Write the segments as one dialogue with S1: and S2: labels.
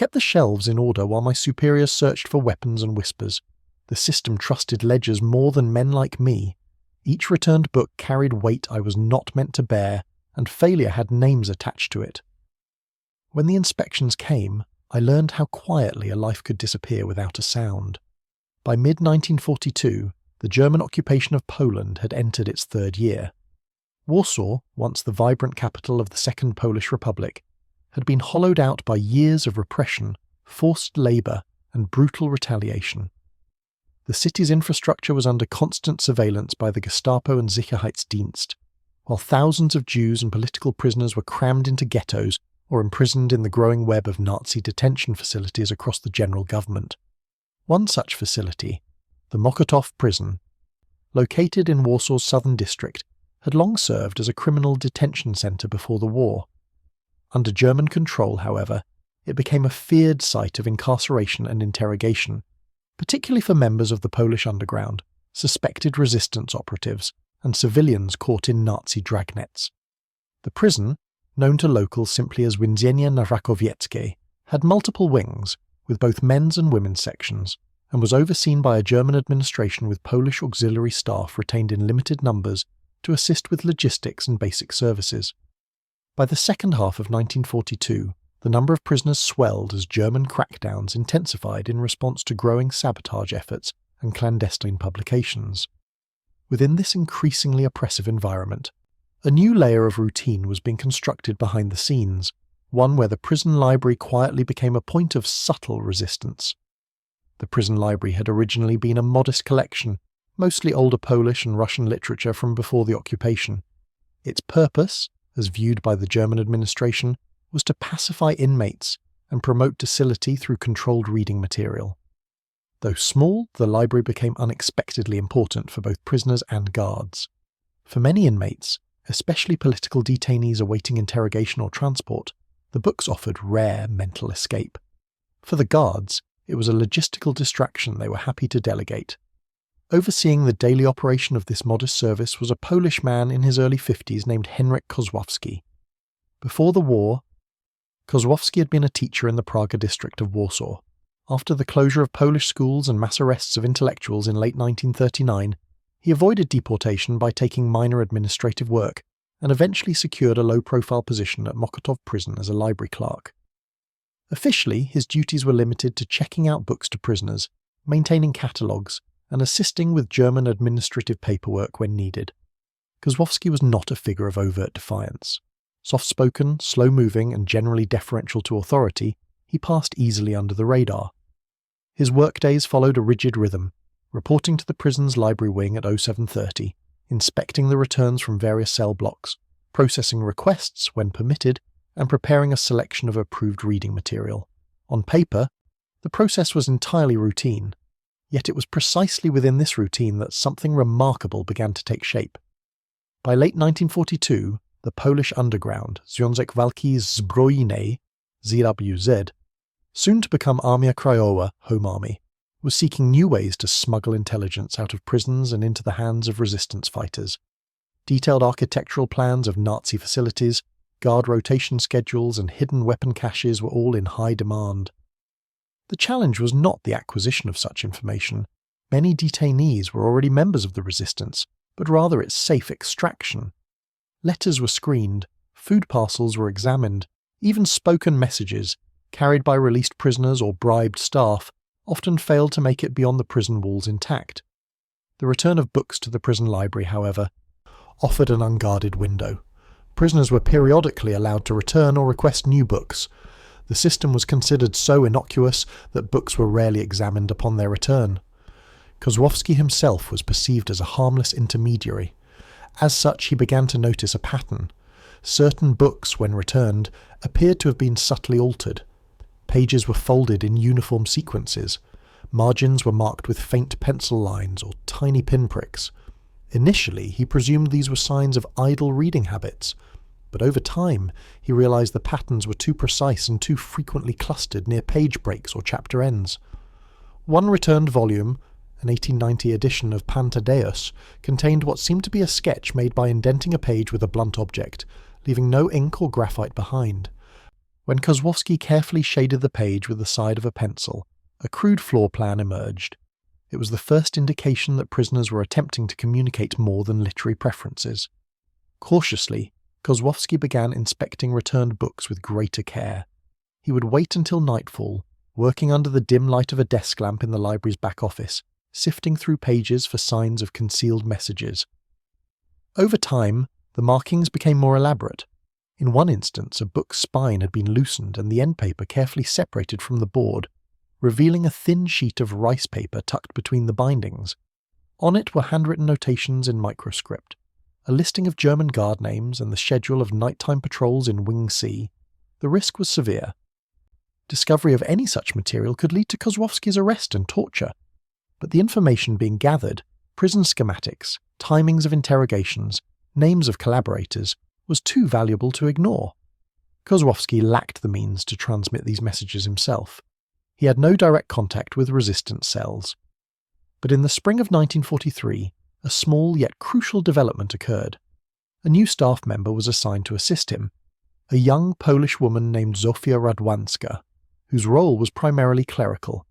S1: kept the shelves in order while my superiors searched for weapons and whispers. The system trusted ledgers more than men like me. Each returned book carried weight I was not meant to bear, and failure had names attached to it. When the inspections came, I learned how quietly a life could disappear without a sound. By mid-1942, the German occupation of Poland had entered its third year. Warsaw, once the vibrant capital of the Second Polish Republic, had been hollowed out by years of repression, forced labour, and brutal retaliation. The city's infrastructure was under constant surveillance by the Gestapo and Sicherheitsdienst, while thousands of Jews and political prisoners were crammed into ghettos or imprisoned in the growing web of Nazi detention facilities across the general government. One such facility, the Mokotów prison, located in Warsaw's southern district, had long served as a criminal detention centre before the war. Under German control, however, it became a feared site of incarceration and interrogation, particularly for members of the Polish underground, suspected resistance operatives, and civilians caught in Nazi dragnets. The prison, known to locals simply as Więzienie na Rakowieckiej, had multiple wings, with both men's and women's sections, and was overseen by a German administration with Polish auxiliary staff retained in limited numbers to assist with logistics and basic services. By the second half of 1942, the number of prisoners swelled as German crackdowns intensified in response to growing sabotage efforts and clandestine publications. Within this increasingly oppressive environment, a new layer of routine was being constructed behind the scenes, one where the prison library quietly became a point of subtle resistance. The prison library had originally been a modest collection, mostly older Polish and Russian literature from before the occupation. Its purpose, as viewed by the German administration, was to pacify inmates and promote docility through controlled reading material. Though small, the library became unexpectedly important for both prisoners and guards. For many inmates, especially political detainees awaiting interrogation or transport, the books offered rare mental escape. For the guards, it was a logistical distraction they were happy to delegate. Overseeing the daily operation of this modest service was a Polish man in his early 50s named Henryk Kozłowski. Before the war, Kozłowski had been a teacher in the Praga district of Warsaw. After the closure of Polish schools and mass arrests of intellectuals in late 1939, he avoided deportation by taking minor administrative work and eventually secured a low-profile position at Mokotów prison as a library clerk. Officially, his duties were limited to checking out books to prisoners, maintaining catalogues, and assisting with German administrative paperwork when needed. Kozłowski was not a figure of overt defiance. Soft-spoken, slow-moving, and generally deferential to authority, he passed easily under the radar. His workdays followed a rigid rhythm, reporting to the prison's library wing at 07:30, inspecting the returns from various cell blocks, processing requests when permitted, and preparing a selection of approved reading material. On paper, the process was entirely routine, yet it was precisely within this routine that something remarkable began to take shape. By late 1942, the Polish underground, Związek Walki Zbrojnej, ZWZ, soon to become Armia Krajowa, Home Army, was seeking new ways to smuggle intelligence out of prisons and into the hands of resistance fighters. Detailed architectural plans of Nazi facilities, guard rotation schedules, and hidden weapon caches were all in high demand. The challenge was not the acquisition of such information. Many detainees were already members of the resistance, but rather its safe extraction. Letters were screened, food parcels were examined, even spoken messages, carried by released prisoners or bribed staff, often failed to make it beyond the prison walls intact. The return of books to the prison library, however, offered an unguarded window. Prisoners were periodically allowed to return or request new books. The system was considered so innocuous that books were rarely examined upon their return. Kozłowski himself was perceived as a harmless intermediary. As such, he began to notice a pattern. Certain books, when returned, appeared to have been subtly altered. Pages were folded in uniform sequences. Margins were marked with faint pencil lines or tiny pinpricks. Initially, he presumed these were signs of idle reading habits, but over time he realized the patterns were too precise and too frequently clustered near page breaks or chapter ends. One returned volume, an 1890 edition of Pan Tadeusz, contained what seemed to be a sketch made by indenting a page with a blunt object, leaving no ink or graphite behind. When Kozłowski carefully shaded the page with the side of a pencil, a crude floor plan emerged. It was the first indication that prisoners were attempting to communicate more than literary preferences. Cautiously, Kozłowski began inspecting returned books with greater care. He would wait until nightfall, working under the dim light of a desk lamp in the library's back office, sifting through pages for signs of concealed messages. Over time, the markings became more elaborate. In one instance, a book's spine had been loosened and the end paper carefully separated from the board, revealing a thin sheet of rice paper tucked between the bindings. On it were handwritten notations in microscript, a listing of German guard names and the schedule of nighttime patrols in Wing C. The risk was severe. Discovery of any such material could lead to Kozłowski's arrest and torture. But the information being gathered, prison schematics, timings of interrogations, names of collaborators, was too valuable to ignore. Kozłowski lacked the means to transmit these messages himself. He had no direct contact with resistance cells. But in the spring of 1943, a small yet crucial development occurred. A new staff member was assigned to assist him, a young Polish woman named Zofia Radwanska, whose role was primarily clerical.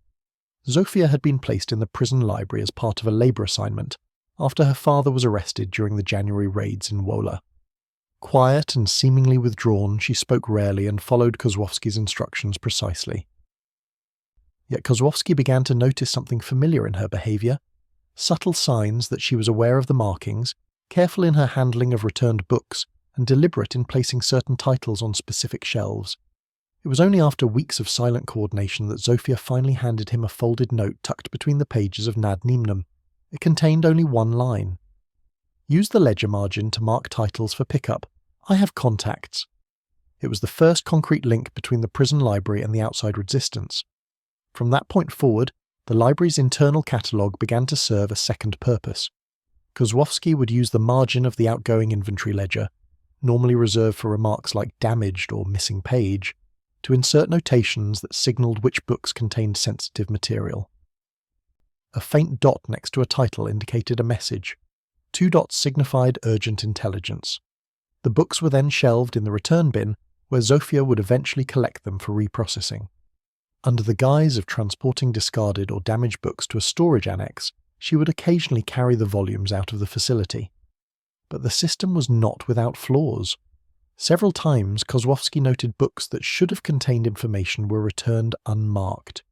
S1: Zofia had been placed in the prison library as part of a labour assignment after her father was arrested during the January raids in Wola. Quiet and seemingly withdrawn, she spoke rarely and followed Kozłowski's instructions precisely. Yet Kozłowski began to notice something familiar in her behaviour, subtle signs that she was aware of the markings, careful in her handling of returned books, and deliberate in placing certain titles on specific shelves. It was only after weeks of silent coordination that Zofia finally handed him a folded note tucked between the pages of Nad Nimnem. It contained only one line. Use the ledger margin to mark titles for pickup. I have contacts. It was the first concrete link between the prison library and the outside resistance. From that point forward, the library's internal catalogue began to serve a second purpose. Kozłowski would use the margin of the outgoing inventory ledger, normally reserved for remarks like damaged or missing page, to insert notations that signalled which books contained sensitive material. A faint dot next to a title indicated a message. 2 dots signified urgent intelligence. The books were then shelved in the return bin, where Zofia would eventually collect them for reprocessing. Under the guise of transporting discarded or damaged books to a storage annex, she would occasionally carry the volumes out of the facility. But the system was not without flaws. Several times, Kozłowski noted books that should have contained information were returned unmarked.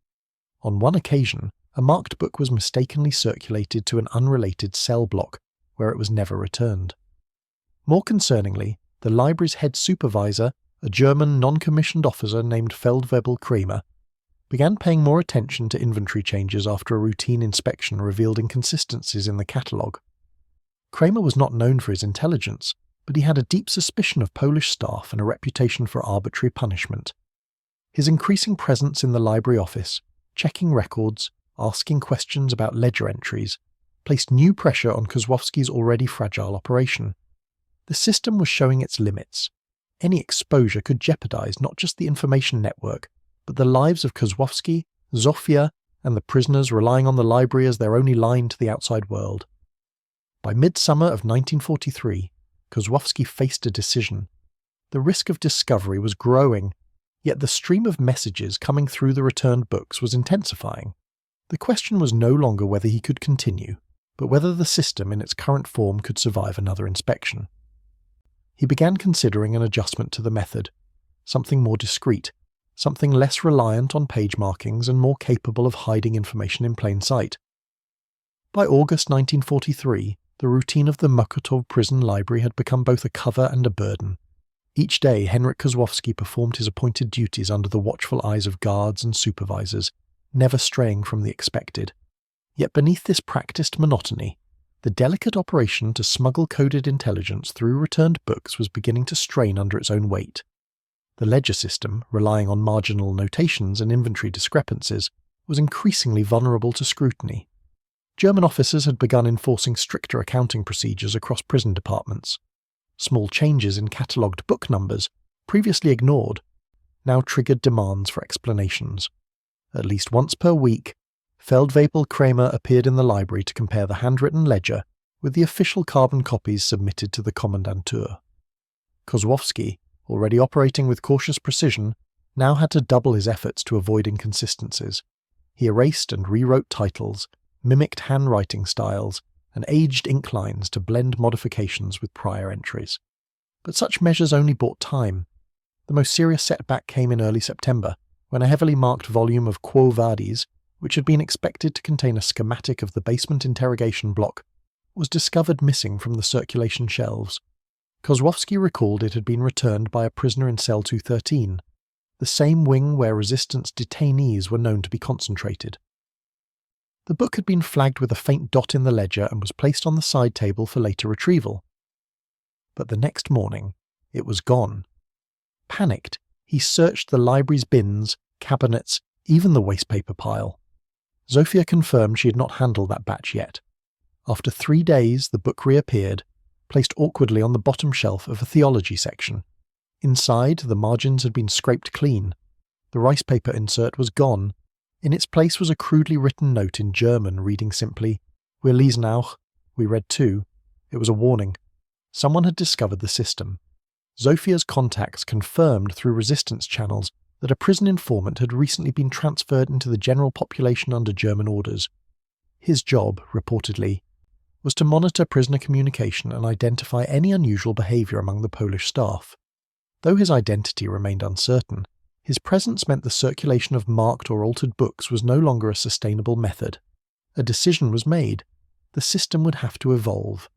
S1: On one occasion, a marked book was mistakenly circulated to an unrelated cell block, where it was never returned. More concerningly, the library's head supervisor, a German non-commissioned officer named Feldwebel Kramer, began paying more attention to inventory changes after a routine inspection revealed inconsistencies in the catalogue. Kramer was not known for his intelligence, but he had a deep suspicion of Polish staff and a reputation for arbitrary punishment. His increasing presence in the library office, checking records, asking questions about ledger entries, placed new pressure on Kozłowski's already fragile operation. The system was showing its limits. Any exposure could jeopardize not just the information network, but the lives of Kozłowski, Zofia, and the prisoners relying on the library as their only line to the outside world. By midsummer of 1943, Kozłowski faced a decision. The risk of discovery was growing, yet the stream of messages coming through the returned books was intensifying. The question was no longer whether he could continue, but whether the system in its current form could survive another inspection. He began considering an adjustment to the method, something more discreet, something less reliant on page markings and more capable of hiding information in plain sight. By August 1943, the routine of the Mokotów prison library had become both a cover and a burden. Each day, Henryk Kozłowski performed his appointed duties under the watchful eyes of guards and supervisors, never straying from the expected. Yet beneath this practiced monotony, the delicate operation to smuggle coded intelligence through returned books was beginning to strain under its own weight. The ledger system, relying on marginal notations and inventory discrepancies, was increasingly vulnerable to scrutiny. German officers had begun enforcing stricter accounting procedures across prison departments. Small changes in catalogued book numbers, previously ignored, now triggered demands for explanations. At least once per week, Feldwebel Kramer appeared in the library to compare the handwritten ledger with the official carbon copies submitted to the Kommandantur. Kozłowski, already operating with cautious precision, now had to double his efforts to avoid inconsistencies. He erased and rewrote titles, mimicked handwriting styles, and aged ink lines to blend modifications with prior entries. But such measures only bought time. The most serious setback came in early September, when a heavily marked volume of Quo Vadis, which had been expected to contain a schematic of the basement interrogation block, was discovered missing from the circulation shelves. Kozłowski recalled it had been returned by a prisoner in cell 213, the same wing where resistance detainees were known to be concentrated. The book had been flagged with a faint dot in the ledger and was placed on the side table for later retrieval. But the next morning, it was gone. Panicked, he searched the library's bins, cabinets, even the wastepaper pile. Zofia confirmed she had not handled that batch yet. After 3 days, the book reappeared, placed awkwardly on the bottom shelf of a theology section. Inside, the margins had been scraped clean. The rice paper insert was gone. In its place was a crudely written note in German reading simply, "Wir lesen auch," we read too. It was a warning. Someone had discovered the system. Zofia's contacts confirmed through resistance channels that a prison informant had recently been transferred into the general population under German orders. His job, reportedly, was to monitor prisoner communication and identify any unusual behaviour among the Polish staff. Though his identity remained uncertain, his presence meant the circulation of marked or altered books was no longer a sustainable method. A decision was made. The system would have to evolve.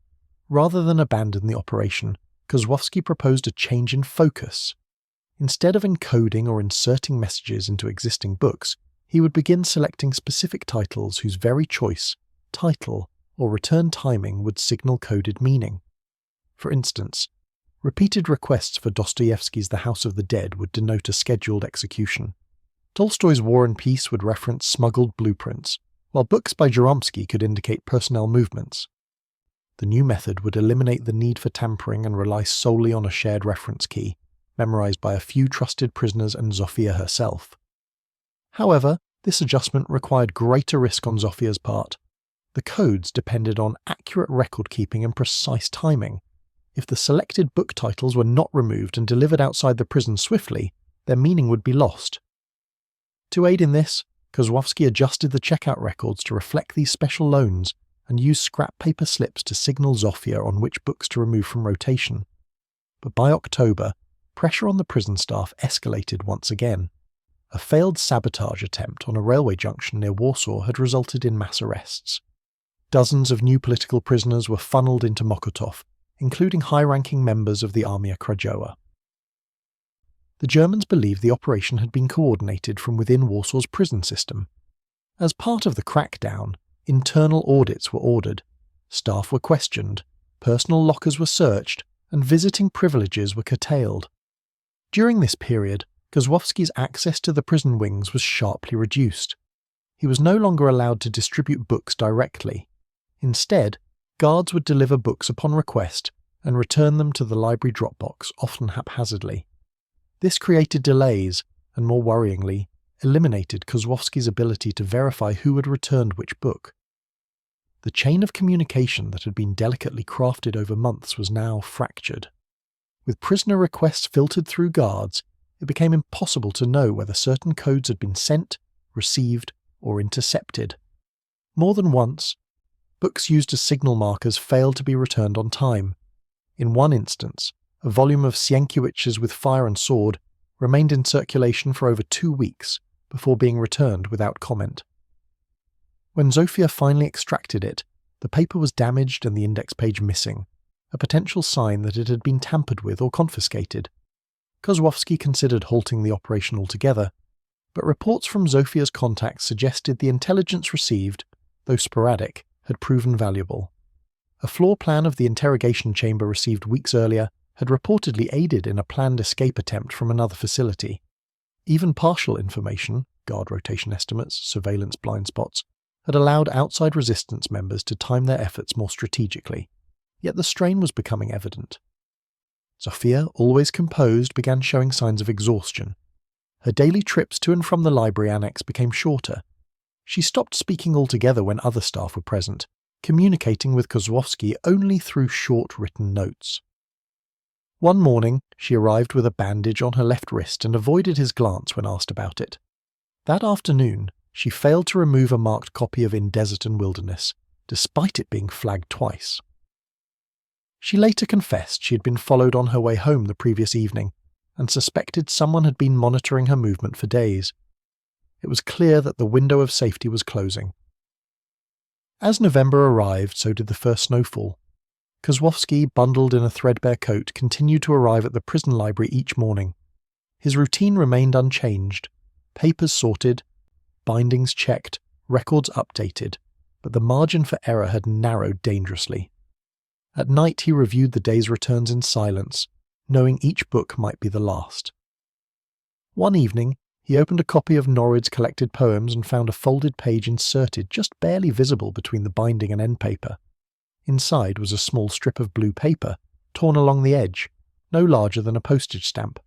S1: Rather than abandon the operation, Kozłowski proposed a change in focus. Instead of encoding or inserting messages into existing books, he would begin selecting specific titles whose very choice, title, or return timing would signal coded meaning. For instance, repeated requests for Dostoevsky's The House of the Dead would denote a scheduled execution. Tolstoy's War and Peace would reference smuggled blueprints, while books by Jaromsky could indicate personnel movements. The new method would eliminate the need for tampering and rely solely on a shared reference key, memorized by a few trusted prisoners and Zofia herself. However, this adjustment required greater risk on Zofia's part. The codes depended on accurate record-keeping and precise timing. If the selected book titles were not removed and delivered outside the prison swiftly, their meaning would be lost. To aid in this, Kozłowski adjusted the checkout records to reflect these special loans and used scrap paper slips to signal Zofia on which books to remove from rotation. But by October, pressure on the prison staff escalated once again. A failed sabotage attempt on a railway junction near Warsaw had resulted in mass arrests. Dozens of new political prisoners were funneled into Mokotów, including high-ranking members of the Armia Krajowa. The Germans believed the operation had been coordinated from within Warsaw's prison system. As part of the crackdown, internal audits were ordered, staff were questioned, personal lockers were searched, and visiting privileges were curtailed. During this period, Kozłowski's access to the prison wings was sharply reduced. He was no longer allowed to distribute books directly. Instead, guards would deliver books upon request and return them to the library Dropbox, often haphazardly. This created delays and, more worryingly, eliminated Kozłowski's ability to verify who had returned which book. The chain of communication that had been delicately crafted over months was now fractured. With prisoner requests filtered through guards, it became impossible to know whether certain codes had been sent, received, or intercepted. More than once, books used as signal markers failed to be returned on time. In one instance, a volume of Sienkiewicz's With Fire and Sword remained in circulation for over 2 weeks before being returned without comment. When Zofia finally extracted it, the paper was damaged and the index page missing, a potential sign that it had been tampered with or confiscated. Kozłowski considered halting the operation altogether, but reports from Zofia's contacts suggested the intelligence received, though sporadic, had proven valuable. A floor plan of the interrogation chamber received weeks earlier had reportedly aided in a planned escape attempt from another facility. Even partial information, guard rotation estimates, surveillance blind spots, had allowed outside resistance members to time their efforts more strategically. Yet the strain was becoming evident. Zofia, always composed, began showing signs of exhaustion. Her daily trips to and from the library annex became shorter. She stopped speaking altogether when other staff were present, communicating with Kozłowski only through short written notes. One morning, she arrived with a bandage on her left wrist and avoided his glance when asked about it. That afternoon, she failed to remove a marked copy of In Desert and Wilderness, despite it being flagged twice. She later confessed she had been followed on her way home the previous evening and suspected someone had been monitoring her movement for days. It was clear that the window of safety was closing. As November arrived, so did the first snowfall. Kozłowski, bundled in a threadbare coat, continued to arrive at the prison library each morning. His routine remained unchanged. Papers sorted, bindings checked, records updated, but the margin for error had narrowed dangerously. At night he reviewed the day's returns in silence, knowing each book might be the last. One evening, he opened a copy of Norrid's collected poems and found a folded page inserted just barely visible between the binding and end paper. Inside was a small strip of blue paper, torn along the edge, no larger than a postage stamp.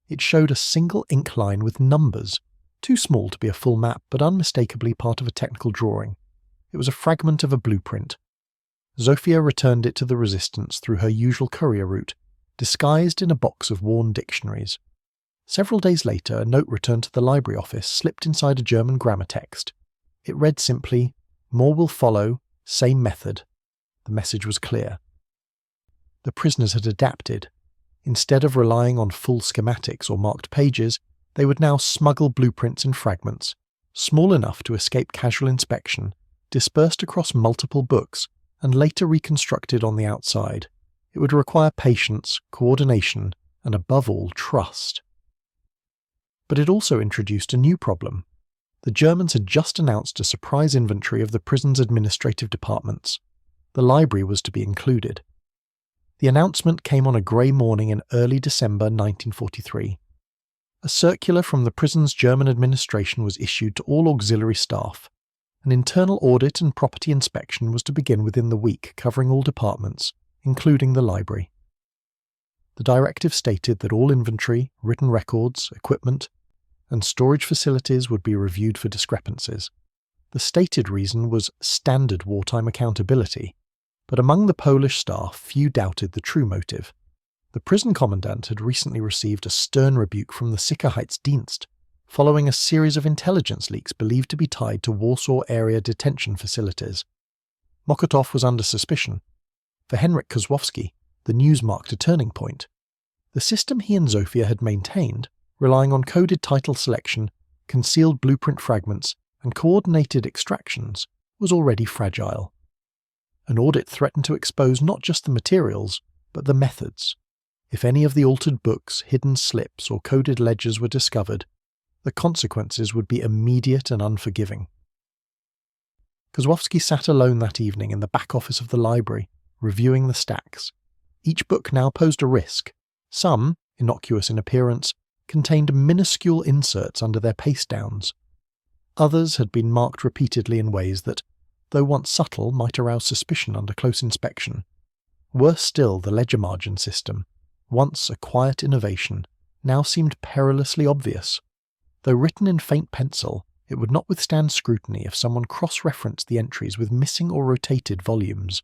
S1: It showed a single ink line with numbers, too small to be a full map but unmistakably part of a technical drawing. It was a fragment of a blueprint. Zofia returned it to the Resistance through her usual courier route, disguised in a box of worn dictionaries. Several days later, a note returned to the library office, slipped inside a German grammar text. It read simply, "More will follow, same method." The message was clear. The prisoners had adapted. Instead of relying on full schematics or marked pages, they would now smuggle blueprints in fragments, small enough to escape casual inspection, dispersed across multiple books, and later reconstructed on the outside. It would require patience, coordination, and above all, trust. But it also introduced a new problem. The Germans had just announced a surprise inventory of the prison's administrative departments. The library was to be included. The announcement came on a grey morning in early December 1943. A circular from the prison's German administration was issued to all auxiliary staff. An internal audit and property inspection was to begin within the week, covering all departments, including the library. The directive stated that all inventory, written records, equipment, and storage facilities would be reviewed for discrepancies. The stated reason was standard wartime accountability, but among the Polish staff few doubted the true motive. The prison commandant had recently received a stern rebuke from the Sicherheitsdienst, following a series of intelligence leaks believed to be tied to Warsaw area detention facilities. Mokotów was under suspicion. For Henryk Kozłowski, the news marked a turning point. The system he and Zofia had maintained, relying on coded title selection, concealed blueprint fragments, and coordinated extractions, was already fragile. An audit threatened to expose not just the materials, but the methods. If any of the altered books, hidden slips, or coded ledgers were discovered, the consequences would be immediate and unforgiving. Kozłowski sat alone that evening in the back office of the library, reviewing the stacks. Each book now posed a risk. Some, innocuous in appearance, contained minuscule inserts under their paste downs. Others had been marked repeatedly in ways that, though once subtle, might arouse suspicion under close inspection. Worse still, the ledger margin system, once a quiet innovation, now seemed perilously obvious. Though written in faint pencil, it would not withstand scrutiny if someone cross-referenced the entries with missing or rotated volumes.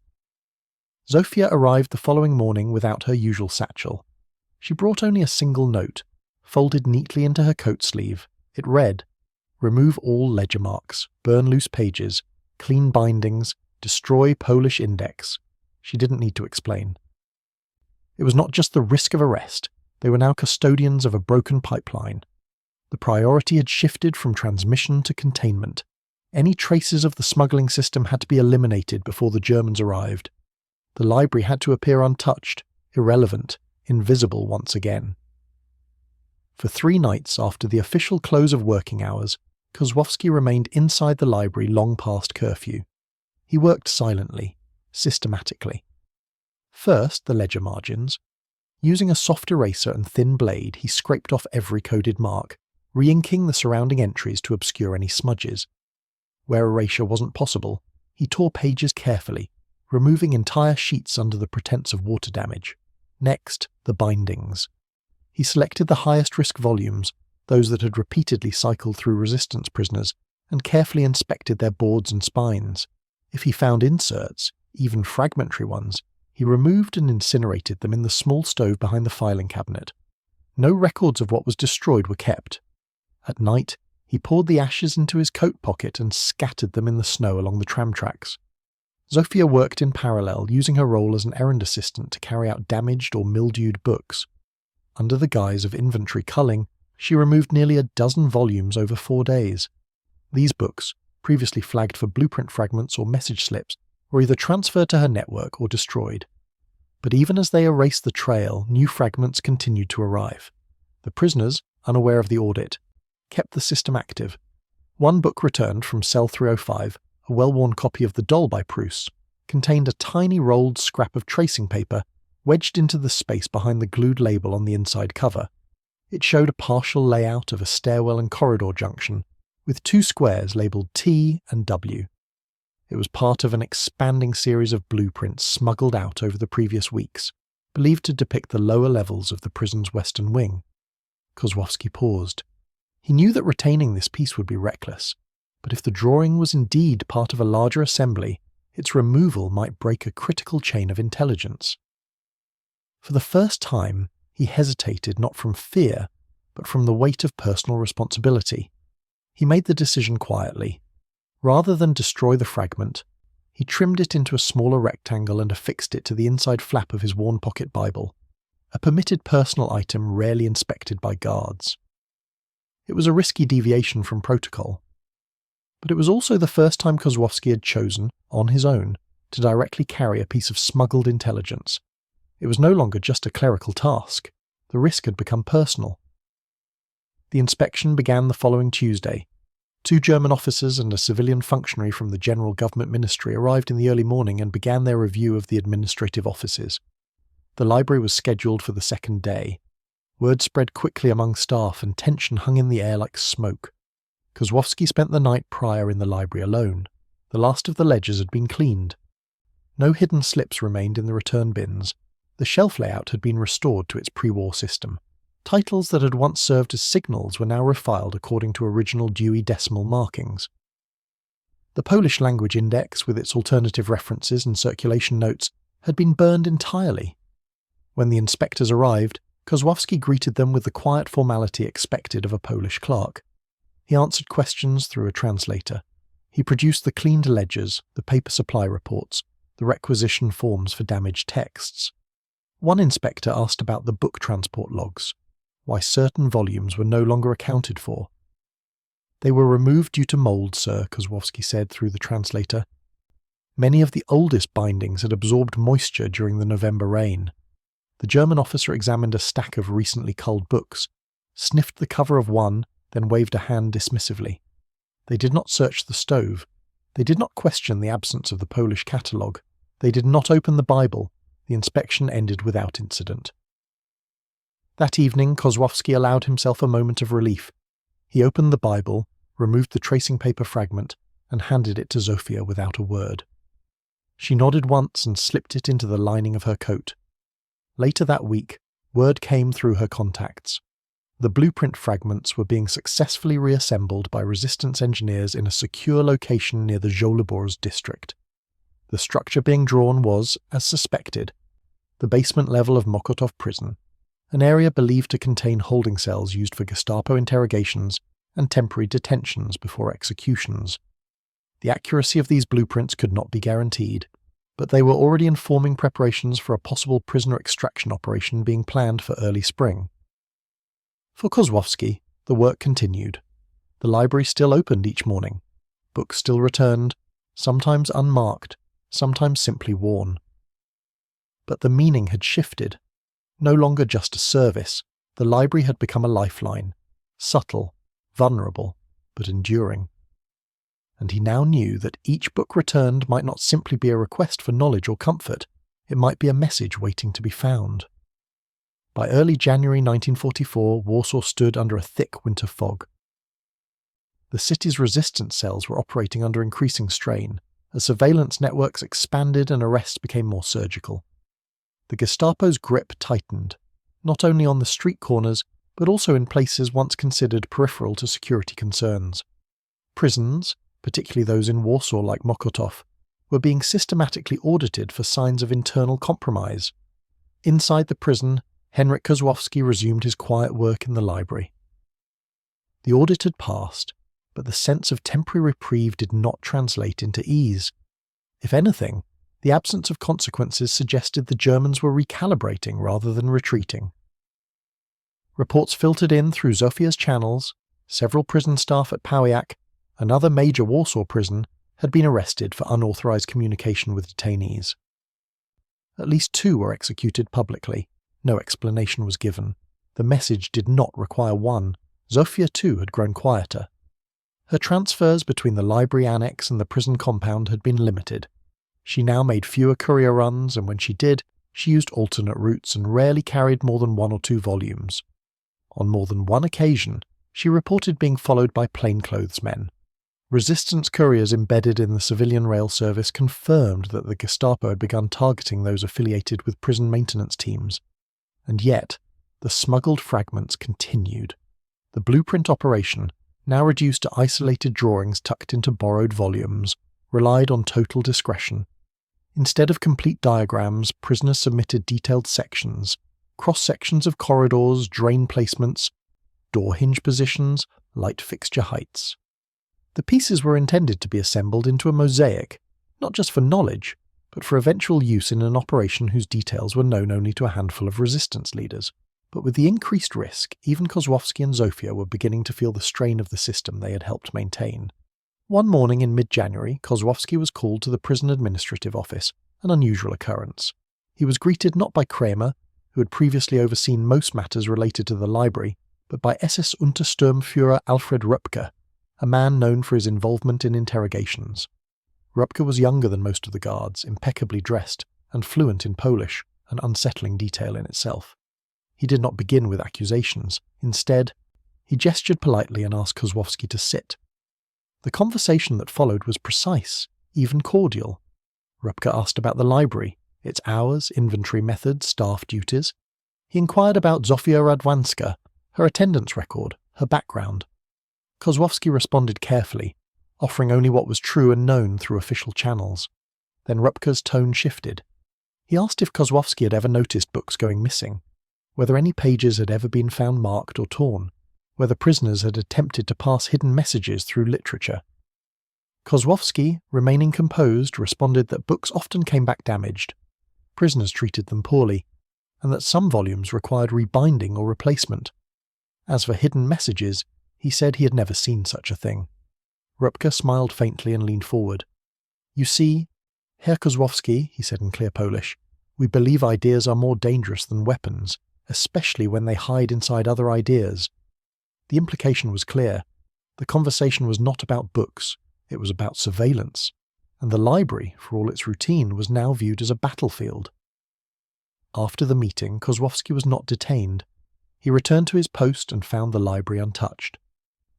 S1: Zofia arrived the following morning without her usual satchel. She brought only a single note, folded neatly into her coat sleeve. It read, "Remove all ledger marks, burn loose pages, clean bindings, destroy Polish index." She didn't need to explain. It was not just the risk of arrest. They were now custodians of a broken pipeline. The priority had shifted from transmission to containment. Any traces of the smuggling system had to be eliminated before the Germans arrived. The library had to appear untouched, irrelevant, invisible once again. For 3 nights after the official close of working hours, Kozłowski remained inside the library long past curfew. He worked silently, systematically. First, the ledger margins. Using a soft eraser and thin blade, he scraped off every coded mark, re-inking the surrounding entries to obscure any smudges. Where erasure wasn't possible, he tore pages carefully, removing entire sheets under the pretense of water damage. Next, the bindings. He selected the highest risk volumes, those that had repeatedly cycled through resistance prisoners, and carefully inspected their boards and spines. If he found inserts, even fragmentary ones, he He removed and incinerated them in the small stove behind the filing cabinet. No records of what was destroyed were kept. At night, he poured the ashes into his coat pocket and scattered them in the snow along the tram tracks. Zofia worked in parallel, using her role as an errand assistant to carry out damaged or mildewed books. Under the guise of inventory culling, she removed nearly a dozen volumes over 4 days. These books, previously flagged for blueprint fragments or message slips, were either transferred to her network or destroyed. But even as they erased the trail, new fragments continued to arrive. The prisoners, unaware of the audit, kept the system active. One book returned from cell 305, a well-worn copy of The Doll by Proust, contained a tiny rolled scrap of tracing paper wedged into the space behind the glued label on the inside cover. It showed a partial layout of a stairwell and corridor junction, with 2 squares labelled T and W. It was part of an expanding series of blueprints smuggled out over the previous weeks, believed to depict the lower levels of the prison's western wing. Kozłowski paused. He knew that retaining this piece would be reckless, but if the drawing was indeed part of a larger assembly, its removal might break a critical chain of intelligence. For the first time, he hesitated not from fear, but from the weight of personal responsibility. He made the decision quietly. Rather than destroy the fragment, he trimmed it into a smaller rectangle and affixed it to the inside flap of his worn pocket Bible, a permitted personal item rarely inspected by guards. It was a risky deviation from protocol. But it was also the first time Kozłowski had chosen, on his own, to directly carry a piece of smuggled intelligence. It was no longer just a clerical task. The risk had become personal. The inspection began the following Tuesday. 2 German officers and a civilian functionary from the General Government Ministry arrived in the early morning and began their review of the administrative offices. The library was scheduled for the second day. Word spread quickly among staff and tension hung in the air like smoke. Kozłowski spent the night prior in the library alone. The last of the ledgers had been cleaned. No hidden slips remained in the return bins. The shelf layout had been restored to its pre-war system. Titles that had once served as signals were now refiled according to original Dewey Decimal markings. The Polish language index, with its alternative references and circulation notes, had been burned entirely. When the inspectors arrived, Kozłowski greeted them with the quiet formality expected of a Polish clerk. He answered questions through a translator. He produced the cleaned ledgers, the paper supply reports, the requisition forms for damaged texts. One inspector asked about the book transport logs, why certain volumes were no longer accounted for. "They were removed due to mould, sir," Kozłowski said through the translator. Many of the oldest bindings had absorbed moisture during the November rain. The German officer examined a stack of recently culled books, sniffed the cover of one, then waved a hand dismissively. They did not search the stove. They did not question the absence of the Polish catalogue. They did not open the Bible. The inspection ended without incident. That evening, Kozłowski allowed himself a moment of relief. He opened the Bible, removed the tracing paper fragment, and handed it to Zofia without a word. She nodded once and slipped it into the lining of her coat. Later that week, word came through her contacts. The blueprint fragments were being successfully reassembled by resistance engineers in a secure location near the Żoliborz district. The structure being drawn was, as suspected, the basement level of Mokotów prison, an area believed to contain holding cells used for Gestapo interrogations and temporary detentions before executions. The accuracy of these blueprints could not be guaranteed, but they were already informing preparations for a possible prisoner extraction operation being planned for early spring. For Kozłowski, the work continued. The library still opened each morning. Books still returned, sometimes unmarked, sometimes simply worn. But the meaning had shifted. No longer just a service, the library had become a lifeline, subtle, vulnerable, but enduring. And he now knew that each book returned might not simply be a request for knowledge or comfort, it might be a message waiting to be found. By early January 1944, Warsaw stood under a thick winter fog. The city's resistance cells were operating under increasing strain, as surveillance networks expanded and arrests became more surgical. The Gestapo's grip tightened, not only on the street corners, but also in places once considered peripheral to security concerns. Prisons, particularly those in Warsaw like Mokotów, were being systematically audited for signs of internal compromise. Inside the prison, Henryk Kozłowski resumed his quiet work in the library. The audit had passed, but the sense of temporary reprieve did not translate into ease. If anything, the absence of consequences suggested the Germans were recalibrating rather than retreating. Reports filtered in through Zofia's channels. Several prison staff at Pawiak, another major Warsaw prison, had been arrested for unauthorized communication with detainees. At least 2 were executed publicly. No explanation was given. The message did not require one. Zofia, too, had grown quieter. Her transfers between the library annex and the prison compound had been limited. She now made fewer courier runs, and when she did, she used alternate routes and rarely carried more than 1 or 2 volumes. On more than one occasion, she reported being followed by plainclothes men. Resistance couriers embedded in the civilian rail service confirmed that the Gestapo had begun targeting those affiliated with prison maintenance teams. And yet, the smuggled fragments continued. The blueprint operation, now reduced to isolated drawings tucked into borrowed volumes, relied on total discretion. Instead of complete diagrams, prisoners submitted detailed sections, cross-sections of corridors, drain placements, door hinge positions, light fixture heights. The pieces were intended to be assembled into a mosaic, not just for knowledge, but for eventual use in an operation whose details were known only to a handful of resistance leaders. But with the increased risk, even Kozłowski and Zofia were beginning to feel the strain of the system they had helped maintain. One morning in mid-January, Kozłowski was called to the prison administrative office, an unusual occurrence. He was greeted not by Kramer, who had previously overseen most matters related to the library, but by SS Untersturmführer Alfred Röpke, a man known for his involvement in interrogations. Röpke was younger than most of the guards, impeccably dressed, and fluent in Polish, an unsettling detail in itself. He did not begin with accusations. Instead, he gestured politely and asked Kozłowski to sit. The conversation that followed was precise, even cordial. Röpke asked about the library, its hours, inventory methods, staff duties. He inquired about Zofia Radwanska, her attendance record, her background. Kozłowski responded carefully, offering only what was true and known through official channels. Then Röpke's tone shifted. He asked if Kozłowski had ever noticed books going missing, whether any pages had ever been found marked or torn, whether prisoners had attempted to pass hidden messages through literature. Kozłowski, remaining composed, responded that books often came back damaged. Prisoners treated them poorly, and that some volumes required rebinding or replacement. As for hidden messages, he said he had never seen such a thing. Röpke smiled faintly and leaned forward. "You see, Herr Kozłowski," he said in clear Polish, "we believe ideas are more dangerous than weapons, especially when they hide inside other ideas." The implication was clear. The conversation was not about books, it was about surveillance, and the library, for all its routine, was now viewed as a battlefield. After the meeting, Kozłowski was not detained. He returned to his post and found the library untouched.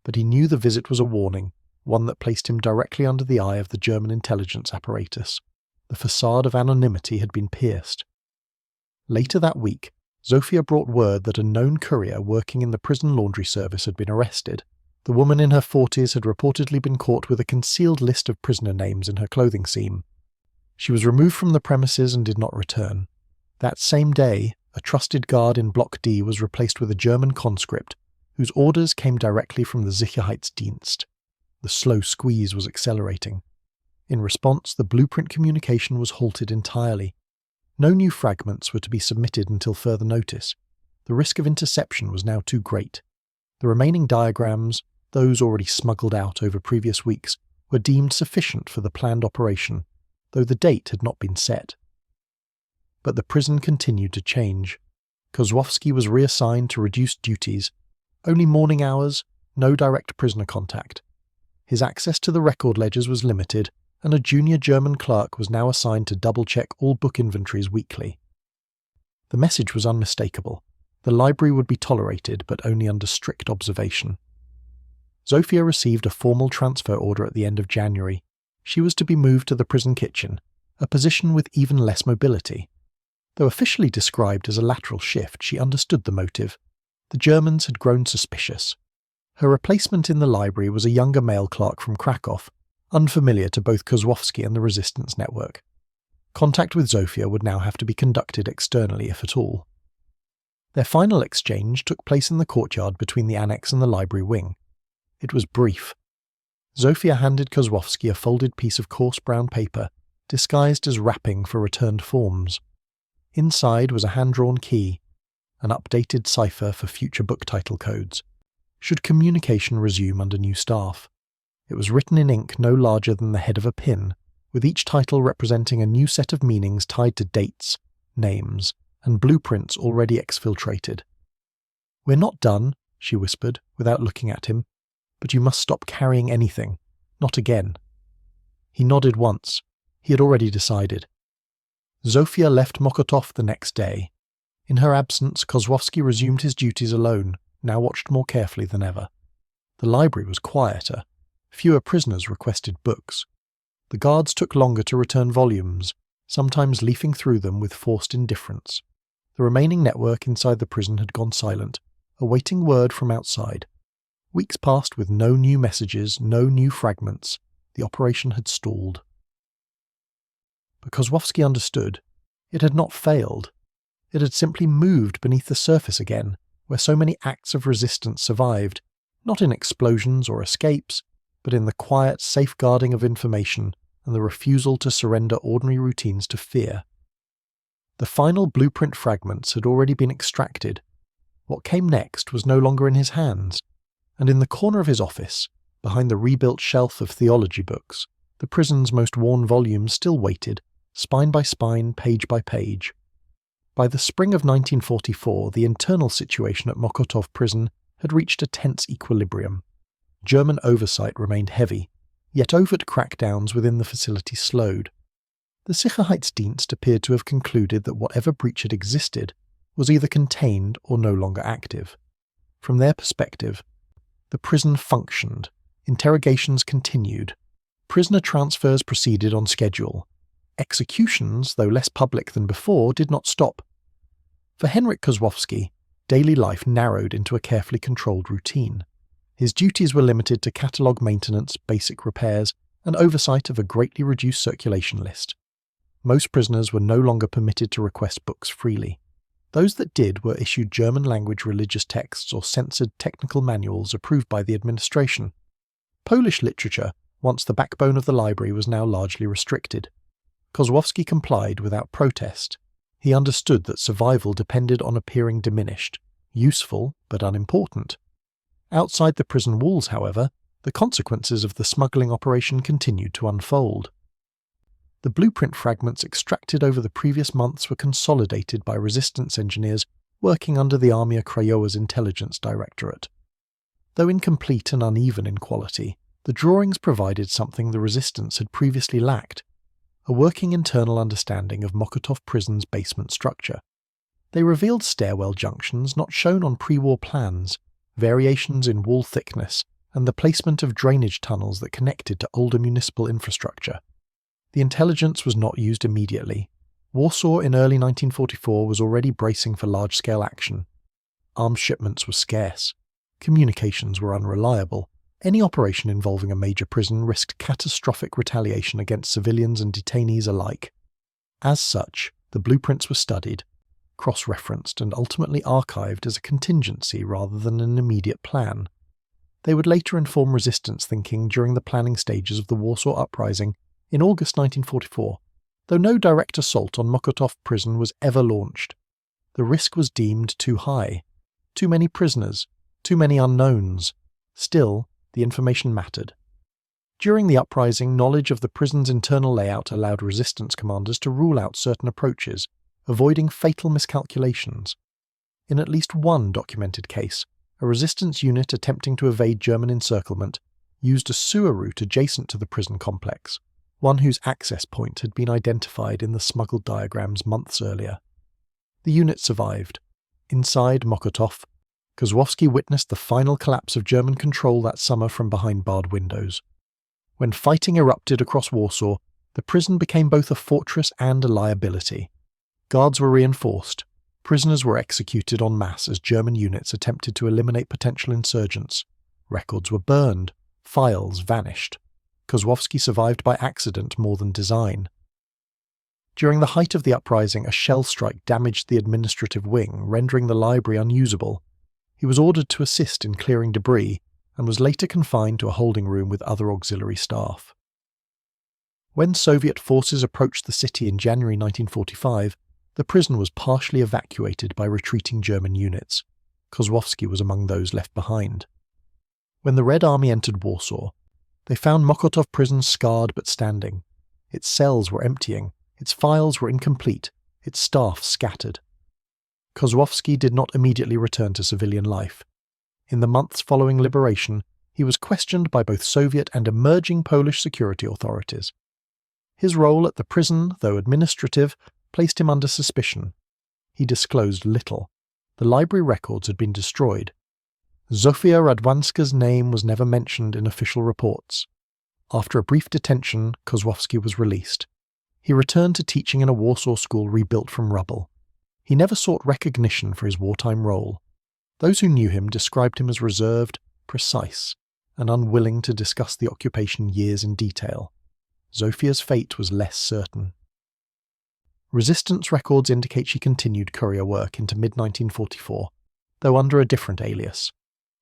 S1: But he knew the visit was a warning, one that placed him directly under the eye of the German intelligence apparatus. The facade of anonymity had been pierced. Later that week, Zofia brought word that a known courier working in the prison laundry service had been arrested. The woman in her 40s had reportedly been caught with a concealed list of prisoner names in her clothing seam. She was removed from the premises and did not return. That same day, a trusted guard in Block D was replaced with a German conscript, whose orders came directly from the Sicherheitsdienst. The slow squeeze was accelerating. In response, the blueprint communication was halted entirely. No new fragments were to be submitted until further notice. The risk of interception was now too great. The remaining diagrams, those already smuggled out over previous weeks, were deemed sufficient for the planned operation, though the date had not been set. But the prison continued to change. Kozłowski was reassigned to reduced duties, only morning hours, no direct prisoner contact. His access to the record ledgers was limited, and a junior German clerk was now assigned to double-check all book inventories weekly. The message was unmistakable. The library would be tolerated, but only under strict observation. Zofia received a formal transfer order at the end of January. She was to be moved to the prison kitchen, a position with even less mobility. Though officially described as a lateral shift, she understood the motive. The Germans had grown suspicious. Her replacement in the library was a younger male clerk from Krakow, unfamiliar to both Kozłowski and the resistance network. Contact with Zofia would now have to be conducted externally, if at all. Their final exchange took place in the courtyard between the annex and the library wing. It was brief. Zofia handed Kozłowski a folded piece of coarse brown paper, disguised as wrapping for returned forms. Inside was a hand-drawn key, an updated cipher for future book title codes, should communication resume under new staff. It was written in ink no larger than the head of a pin, with each title representing a new set of meanings tied to dates, names, and blueprints already exfiltrated. "We're not done," she whispered, without looking at him, "but you must stop carrying anything. Not again." He nodded once. He had already decided. Zofia left Mokotów the next day. In her absence, Kozłowski resumed his duties alone, now watched more carefully than ever. The library was quieter. Fewer prisoners requested books. The guards took longer to return volumes, sometimes leafing through them with forced indifference. The remaining network inside the prison had gone silent, awaiting word from outside. Weeks passed with no new messages, no new fragments. The operation had stalled. But Kozłowski understood. It had not failed. It had simply moved beneath the surface again, where so many acts of resistance survived, not in explosions or escapes, but in the quiet safeguarding of information and the refusal to surrender ordinary routines to fear. The final blueprint fragments had already been extracted. What came next was no longer in his hands, and in the corner of his office, behind the rebuilt shelf of theology books, the prison's most worn volumes still waited, spine by spine, page by page. By the spring of 1944, the internal situation at Mokotów prison had reached a tense equilibrium. German oversight remained heavy, yet overt crackdowns within the facility slowed. The Sicherheitsdienst appeared to have concluded that whatever breach had existed was either contained or no longer active. From their perspective, the prison functioned, interrogations continued, prisoner transfers proceeded on schedule. Executions, though less public than before, did not stop. For Henryk Kozłowski, daily life narrowed into a carefully controlled routine. His duties were limited to catalogue maintenance, basic repairs, and oversight of a greatly reduced circulation list. Most prisoners were no longer permitted to request books freely. Those that did were issued German-language religious texts or censored technical manuals approved by the administration. Polish literature, once the backbone of the library, was now largely restricted. Kozłowski complied without protest. He understood that survival depended on appearing diminished, useful but unimportant. Outside the prison walls, however, the consequences of the smuggling operation continued to unfold. The blueprint fragments extracted over the previous months were consolidated by resistance engineers working under the Armia Krajowa's Intelligence Directorate. Though incomplete and uneven in quality, the drawings provided something the resistance had previously lacked: a working internal understanding of Mokotów prison's basement structure. They revealed stairwell junctions not shown on pre-war plans, variations in wall thickness, and the placement of drainage tunnels that connected to older municipal infrastructure. The intelligence was not used immediately. Warsaw in early 1944 was already bracing for large-scale action. Arms shipments were scarce. Communications were unreliable. Any operation involving a major prison risked catastrophic retaliation against civilians and detainees alike. As such, the blueprints were studied, cross-referenced, and ultimately archived as a contingency rather than an immediate plan. They would later inform resistance thinking during the planning stages of the Warsaw Uprising in August 1944, though no direct assault on Mokotów prison was ever launched. The risk was deemed too high. Too many prisoners, too many unknowns. Still, the information mattered. During the uprising, knowledge of the prison's internal layout allowed resistance commanders to rule out certain approaches, avoiding fatal miscalculations. In at least one documented case, a resistance unit attempting to evade German encirclement used a sewer route adjacent to the prison complex, one whose access point had been identified in the smuggled diagrams months earlier. The unit survived. Inside Mokotów, Kozłowski witnessed the final collapse of German control that summer from behind barred windows. When fighting erupted across Warsaw, the prison became both a fortress and a liability. Guards were reinforced. Prisoners were executed en masse as German units attempted to eliminate potential insurgents. Records were burned. Files vanished. Kozłowski survived by accident more than design. During the height of the uprising, a shell strike damaged the administrative wing, rendering the library unusable. He was ordered to assist in clearing debris and was later confined to a holding room with other auxiliary staff. When Soviet forces approached the city in January 1945, the prison was partially evacuated by retreating German units. Kozłowski was among those left behind. When the Red Army entered Warsaw, they found Mokotów prison scarred but standing. Its cells were emptying, its files were incomplete, its staff scattered. Kozłowski did not immediately return to civilian life. In the months following liberation, he was questioned by both Soviet and emerging Polish security authorities. His role at the prison, though administrative, placed him under suspicion. He disclosed little. The library records had been destroyed. Zofia Radwanska's name was never mentioned in official reports. After a brief detention, Kozłowski was released. He returned to teaching in a Warsaw school rebuilt from rubble. He never sought recognition for his wartime role. Those who knew him described him as reserved, precise, and unwilling to discuss the occupation years in detail. Zofia's fate was less certain. Resistance records indicate she continued courier work into mid-1944, though under a different alias.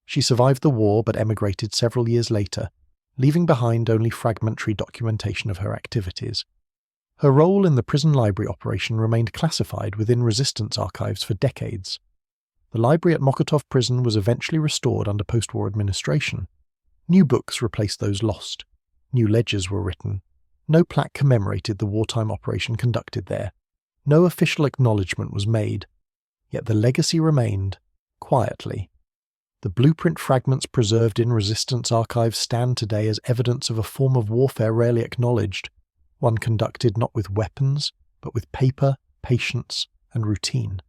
S1: She survived the war but emigrated several years later, leaving behind only fragmentary documentation of her activities. Her role in the prison library operation remained classified within resistance archives for decades. The library at Mokotów prison was eventually restored under post-war administration. New books replaced those lost. New ledgers were written. No plaque commemorated the wartime operation conducted there. No official acknowledgement was made. Yet the legacy remained, quietly. The blueprint fragments preserved in resistance archives stand today as evidence of a form of warfare rarely acknowledged, one conducted not with weapons, but with paper, patience, and routine.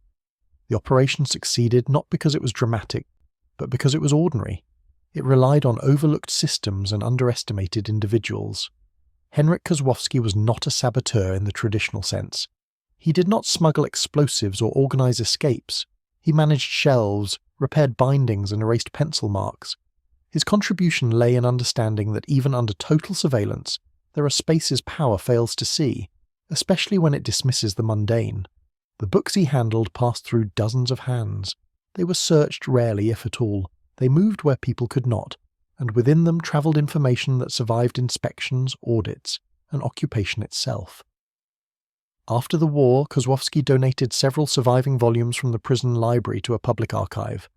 S1: The operation succeeded not because it was dramatic, but because it was ordinary. It relied on overlooked systems and underestimated individuals. Henryk Kozłowski was not a saboteur in the traditional sense. He did not smuggle explosives or organize escapes. He managed shelves, repaired bindings, and erased pencil marks. His contribution lay in understanding that even under total surveillance, there are spaces power fails to see, especially when it dismisses the mundane. The books he handled passed through dozens of hands. They were searched rarely, if at all. They moved where people could not, and within them travelled information that survived inspections, audits, and occupation itself. After the war, Kozłowski donated several surviving volumes from the prison library to a public archive.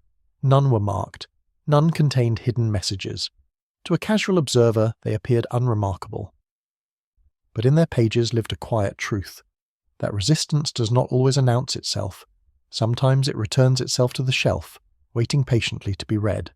S1: None were marked. None contained hidden messages. To a casual observer, they appeared unremarkable. But in their pages lived a quiet truth, that resistance does not always announce itself. Sometimes it returns itself to the shelf, waiting patiently to be read.